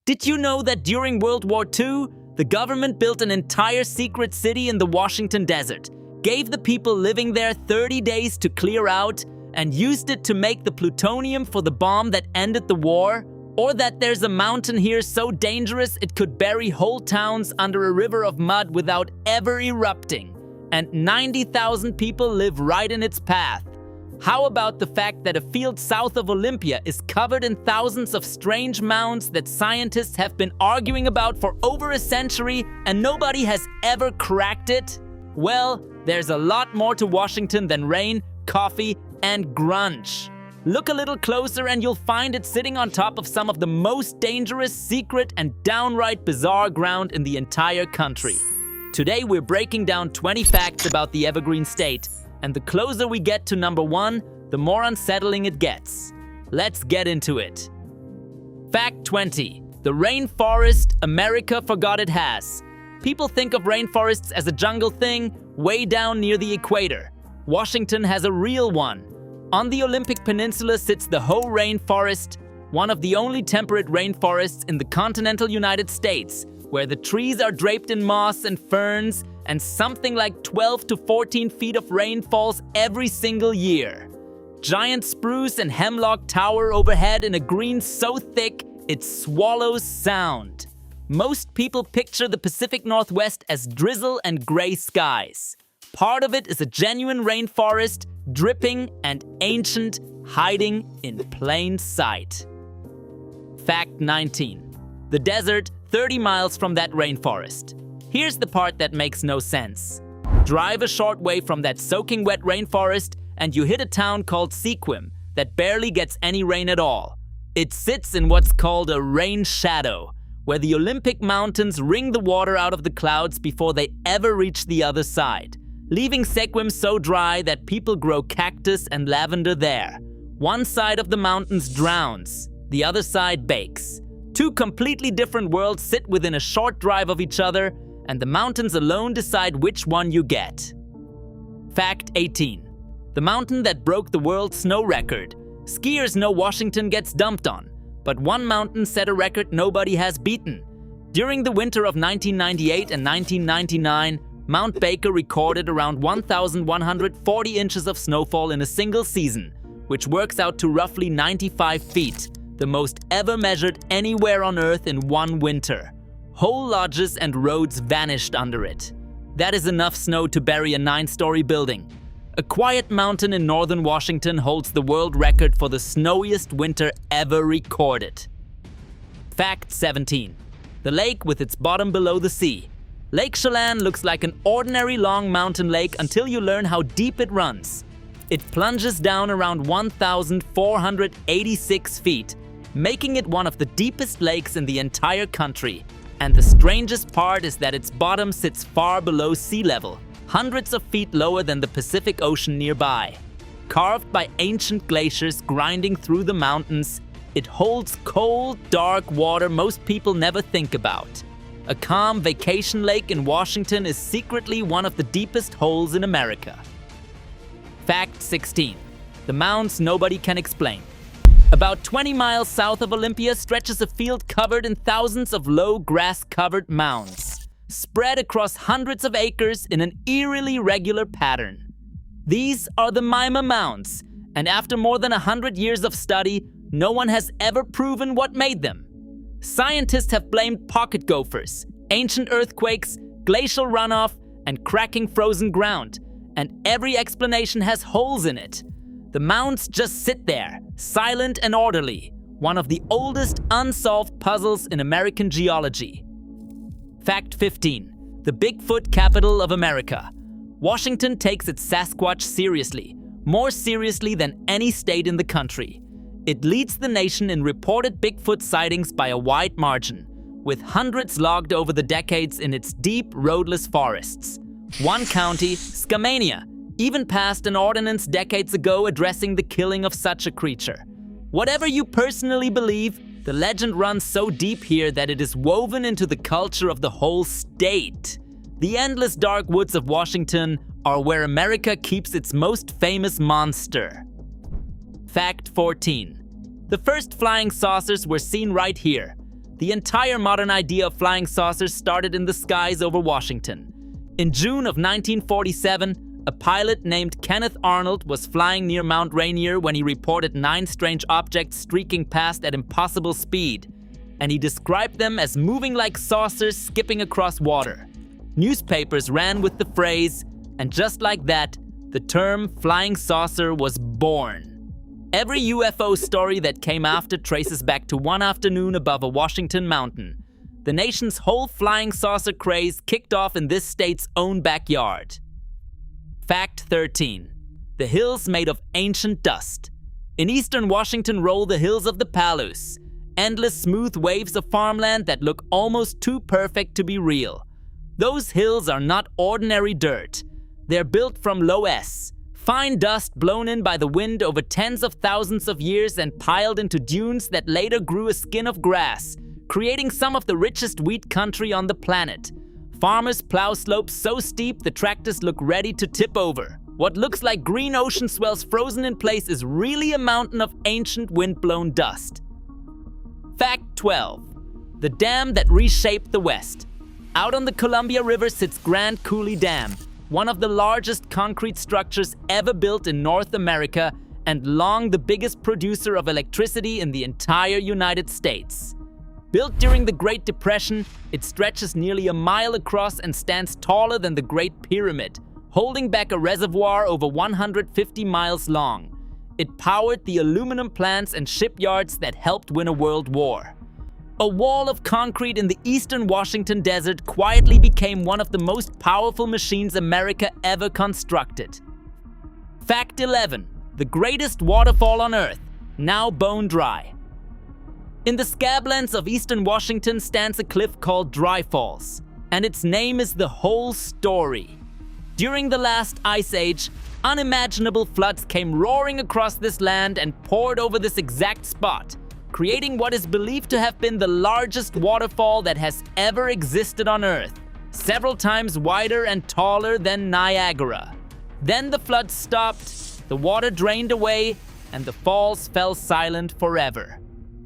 Did you know that during World War II, the government built an entire secret city in the Washington desert, gave the people living there 30 days to clear out, and used it to make the plutonium for the bomb that ended the war? Or that there's a mountain here so dangerous it could bury whole towns under a river of mud without ever erupting, and 90,000 people live right in its path? How about the fact that a field south of Olympia is covered in thousands of strange mounds that scientists have been arguing about for over a century and nobody has ever cracked it? Well, there's a lot more to Washington than rain, coffee, and grunge. Look a little closer and you'll find it sitting on top of some of the most dangerous, secret, and downright bizarre ground in the entire country. Today we're breaking down 20 facts about the Evergreen State, and the closer we get to number 1, the more unsettling it gets. Let's get into it. Fact 20. The rainforest America forgot it has. People think of rainforests as a jungle thing way down near the equator. Washington has a real one. On the Olympic Peninsula sits the Hoh Rainforest, one of the only temperate rainforests in the continental United States, where the trees are draped in moss and ferns, and something like 12 to 14 feet of rain falls every single year. Giant spruce and hemlock tower overhead in a green so thick it swallows sound. Most people picture the Pacific Northwest as drizzle and gray skies. Part of it is a genuine rainforest, dripping and ancient, hiding in plain sight. Fact 19. The desert 30 miles from that rainforest. Here's the part that makes no sense. Drive a short way from that soaking wet rainforest and you hit a town called Sequim that barely gets any rain at all. It sits in what's called a rain shadow, where the Olympic mountains wring the water out of the clouds before they ever reach the other side, leaving Sequim so dry that people grow cactus and lavender there. One side of the mountains drowns, the other side bakes. Two completely different worlds sit within a short drive of each other, and the mountains alone decide which one you get. Fact 18. The mountain that broke the world snow record. Skiers know Washington gets dumped on, but one mountain set a record nobody has beaten. During the winter of 1998 and 1999, Mount Baker recorded around 1,140 inches of snowfall in a single season, which works out to roughly 95 feet, the most ever measured anywhere on Earth in one winter. Whole lodges and roads vanished under it. That is enough snow to bury a 9-story building. A quiet mountain in northern Washington holds the world record for the snowiest winter ever recorded. Fact 17. The lake with its bottom below the sea. Lake Chelan looks like an ordinary long mountain lake until you learn how deep it runs. It plunges down around 1,486 feet, making it one of the deepest lakes in the entire country. And the strangest part is that its bottom sits far below sea level, hundreds of feet lower than the Pacific Ocean nearby. Carved by ancient glaciers grinding through the mountains, it holds cold, dark water most people never think about. A calm vacation lake in Washington is secretly one of the deepest holes in America. Fact 16. The mounds nobody can explain. About 20 miles south of Olympia stretches a field covered in thousands of low grass-covered mounds, spread across hundreds of acres in an eerily regular pattern. These are the Mima Mounds, and after more than 100 years of study, no one has ever proven what made them. Scientists have blamed pocket gophers, ancient earthquakes, glacial runoff, and cracking frozen ground, and every explanation has holes in it. The mounds just sit there, silent and orderly, one of the oldest unsolved puzzles in American geology. Fact 15. The Bigfoot capital of America. Washington takes its Sasquatch seriously, more seriously than any state in the country. It leads the nation in reported Bigfoot sightings by a wide margin, with hundreds logged over the decades in its deep, roadless forests. One county, Skamania, even passed an ordinance decades ago addressing the killing of such a creature. Whatever you personally believe, the legend runs so deep here that it is woven into the culture of the whole state. The endless dark woods of Washington are where America keeps its most famous monster. Fact 14. The first flying saucers were seen right here. The entire modern idea of flying saucers started in the skies over Washington. In June of 1947, a pilot named Kenneth Arnold was flying near Mount Rainier when he reported 9 strange objects streaking past at impossible speed, and he described them as moving like saucers skipping across water. Newspapers ran with the phrase, and just like that, the term flying saucer was born. Every UFO story that came after traces back to one afternoon above a Washington mountain. The nation's whole flying saucer craze kicked off in this state's own backyard. Fact 13. The hills made of ancient dust. In eastern Washington roll the hills of the Palouse, endless smooth waves of farmland that look almost too perfect to be real. Those hills are not ordinary dirt. They're built from loess, fine dust blown in by the wind over tens of thousands of years and piled into dunes that later grew a skin of grass, creating some of the richest wheat country on the planet. Farmers plow slopes so steep the tractors look ready to tip over. What looks like green ocean swells frozen in place is really a mountain of ancient wind-blown dust. Fact 12. The dam that reshaped the West. Out on the Columbia River sits Grand Coulee Dam, one of the largest concrete structures ever built in North America and long the biggest producer of electricity in the entire United States. Built during the Great Depression, it stretches nearly a mile across and stands taller than the Great Pyramid, holding back a reservoir over 150 miles long. It powered the aluminum plants and shipyards that helped win a world war. A wall of concrete in the eastern Washington desert quietly became one of the most powerful machines America ever constructed. Fact 11. The greatest waterfall on Earth, now bone dry. In the scablands of eastern Washington stands a cliff called Dry Falls, and its name is the whole story. During the last ice age, unimaginable floods came roaring across this land and poured over this exact spot, creating what is believed to have been the largest waterfall that has ever existed on Earth, several times wider and taller than Niagara. Then the flood stopped, the water drained away, and the falls fell silent forever.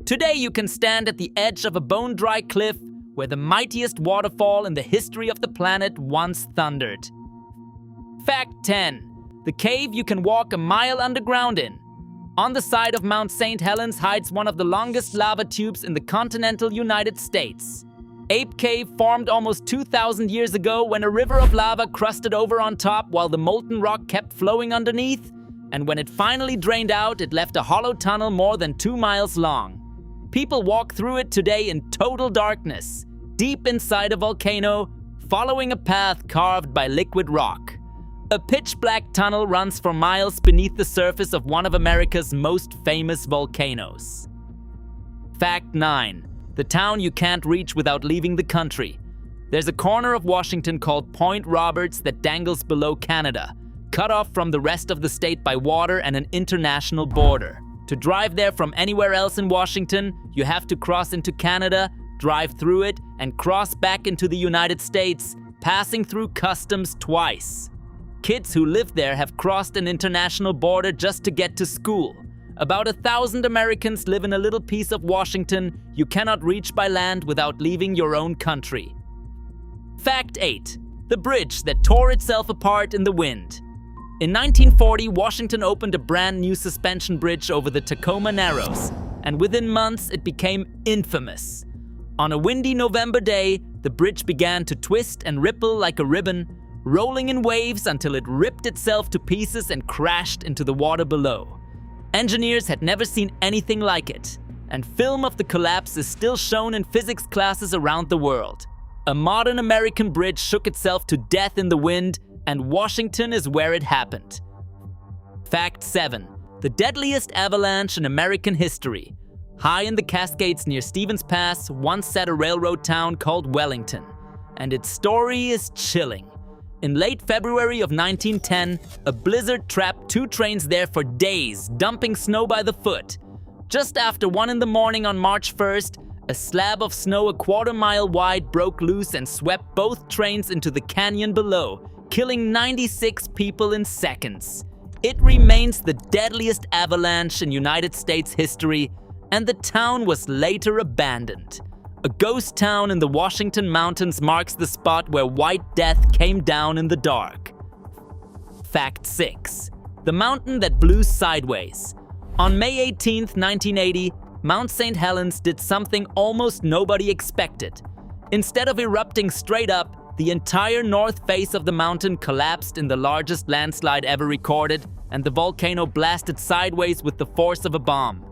Today you can stand at the edge of a bone-dry cliff where the mightiest waterfall in the history of the planet once thundered. Fact 10. The cave you can walk a mile underground in. On the side of Mount St. Helens hides one of the longest lava tubes in the continental United States. Ape Cave formed almost 2,000 years ago when a river of lava crusted over on top while the molten rock kept flowing underneath, and when it finally drained out, it left a hollow tunnel more than 2 miles long. People walk through it today in total darkness, deep inside a volcano, following a path carved by liquid rock. A pitch-black tunnel runs for miles beneath the surface of one of America's most famous volcanoes. Fact 9. The town you can't reach without leaving the country. There's a corner of Washington called Point Roberts that dangles below Canada, cut off from the rest of the state by water and an international border. To drive there from anywhere else in Washington, you have to cross into Canada, drive through it, and cross back into the United States, passing through customs twice. Kids who live there have crossed an international border just to get to school. About 1,000 Americans live in a little piece of Washington you cannot reach by land without leaving your own country. Fact 8. The bridge that tore itself apart in the wind. In 1940, Washington opened a brand new suspension bridge over the Tacoma Narrows, and within months it became infamous. On a windy November day, the bridge began to twist and ripple like a ribbon, rolling in waves until it ripped itself to pieces and crashed into the water below. Engineers had never seen anything like it, and film of the collapse is still shown in physics classes around the world. A modern American bridge shook itself to death in the wind, and Washington is where it happened. Fact 7. The deadliest avalanche in American history. High in the Cascades near Stevens Pass once sat a railroad town called Wellington, and its story is chilling. In late February of 1910, a blizzard trapped 2 trains there for days, dumping snow by the foot. Just after 1 in the morning on March 1st, a slab of snow a quarter-mile wide broke loose and swept both trains into the canyon below, killing 96 people in seconds. It remains the deadliest avalanche in United States history, and the town was later abandoned. A ghost town in the Washington Mountains marks the spot where White Death came down in the dark. Fact 6. The mountain that blew sideways. On May 18, 1980, Mount St. Helens did something almost nobody expected. Instead of erupting straight up, the entire north face of the mountain collapsed in the largest landslide ever recorded, and the volcano blasted sideways with the force of a bomb.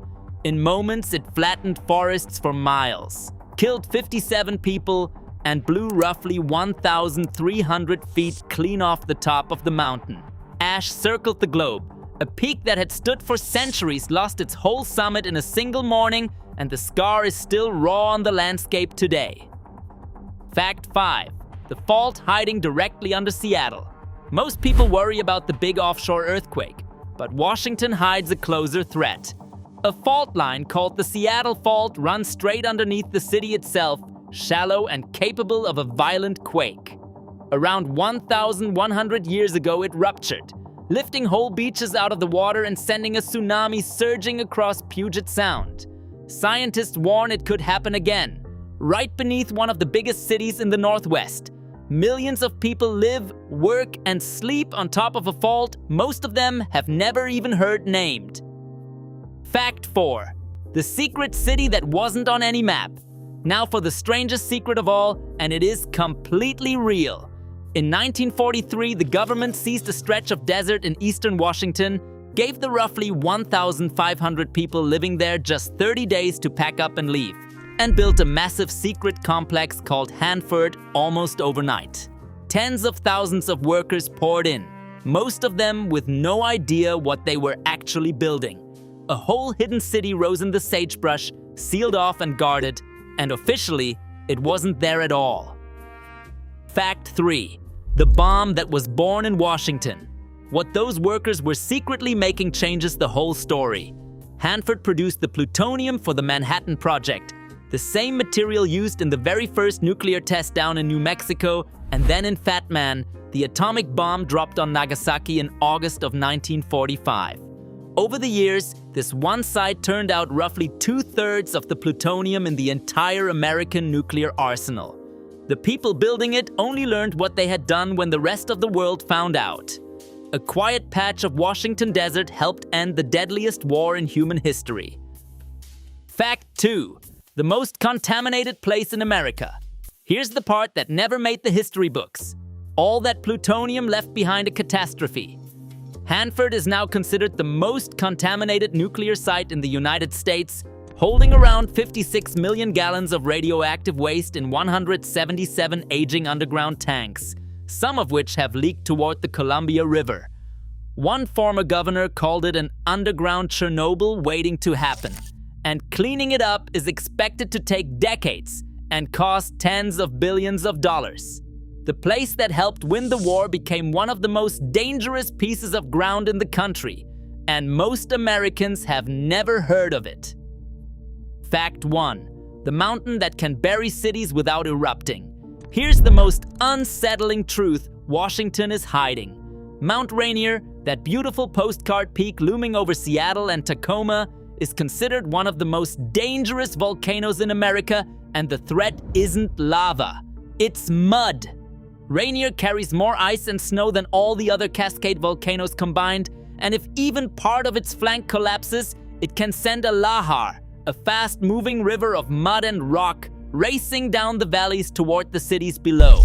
In moments, it flattened forests for miles, killed 57 people, and blew roughly 1,300 feet clean off the top of the mountain. Ash circled the globe. A peak that had stood for centuries lost its whole summit in a single morning, and the scar is still raw on the landscape today. Fact 5. The fault hiding directly under Seattle. Most people worry about the big offshore earthquake, but Washington hides a closer threat. A fault line called the Seattle Fault runs straight underneath the city itself, shallow and capable of a violent quake. Around 1,100 years ago, it ruptured, lifting whole beaches out of the water and sending a tsunami surging across Puget Sound. Scientists warn it could happen again, right beneath one of the biggest cities in the Northwest. Millions of people live, work, and sleep on top of a fault most of them have never even heard named. Fact 4. The secret city that wasn't on any map. Now for the strangest secret of all, and it is completely real. In 1943, the government seized a stretch of desert in eastern Washington, gave the roughly 1,500 people living there just 30 days to pack up and leave, and built a massive secret complex called Hanford almost overnight. Tens of thousands of workers poured in, most of them with no idea what they were actually building. A whole hidden city rose in the sagebrush, sealed off and guarded, and officially, it wasn't there at all. Fact 3. The bomb that was born in Washington. What those workers were secretly making changes the whole story. Hanford produced the plutonium for the Manhattan Project, the same material used in the very first nuclear test down in New Mexico, and then in Fat Man, the atomic bomb dropped on Nagasaki in August of 1945. Over the years, this one site turned out roughly 2/3 of the plutonium in the entire American nuclear arsenal. The people building it only learned what they had done when the rest of the world found out. A quiet patch of Washington desert helped end the deadliest war in human history. Fact 2. The most contaminated place in America. Here's the part that never made the history books. All that plutonium left behind a catastrophe. Hanford is now considered the most contaminated nuclear site in the United States, holding around 56 million gallons of radioactive waste in 177 aging underground tanks, some of which have leaked toward the Columbia River. One former governor called it an underground Chernobyl waiting to happen, and cleaning it up is expected to take decades and cost tens of billions of dollars. The place that helped win the war became one of the most dangerous pieces of ground in the country, and most Americans have never heard of it. Fact 1. The mountain that can bury cities without erupting. Here's the most unsettling truth Washington is hiding. Mount Rainier, that beautiful postcard peak looming over Seattle and Tacoma, is considered one of the most dangerous volcanoes in America, and the threat isn't lava. It's mud. Rainier carries more ice and snow than all the other Cascade volcanoes combined, and if even part of its flank collapses, it can send a lahar, a fast-moving river of mud and rock, racing down the valleys toward the cities below.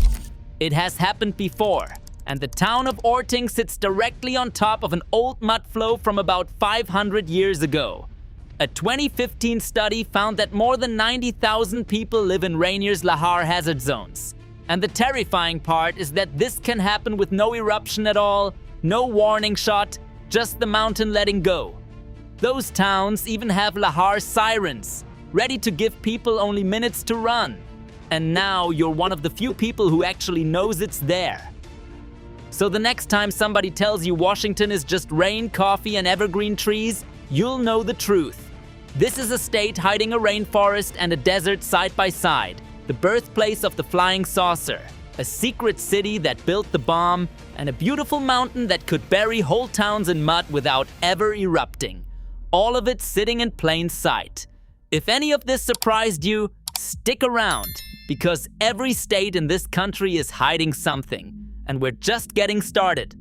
It has happened before, and the town of Orting sits directly on top of an old mudflow from about 500 years ago. A 2015 study found that more than 90,000 people live in Rainier's lahar hazard zones. And the terrifying part is that this can happen with no eruption at all, no warning shot, just the mountain letting go. Those towns even have lahar sirens, ready to give people only minutes to run. And now you're one of the few people who actually knows it's there. So the next time somebody tells you Washington is just rain, coffee, and evergreen trees, you'll know the truth. This is a state hiding a rainforest and a desert side by side. The birthplace of the flying saucer, a secret city that built the bomb, and a beautiful mountain that could bury whole towns in mud without ever erupting. All of it sitting in plain sight. If any of this surprised you, stick around, because every state in this country is hiding something, and we're just getting started.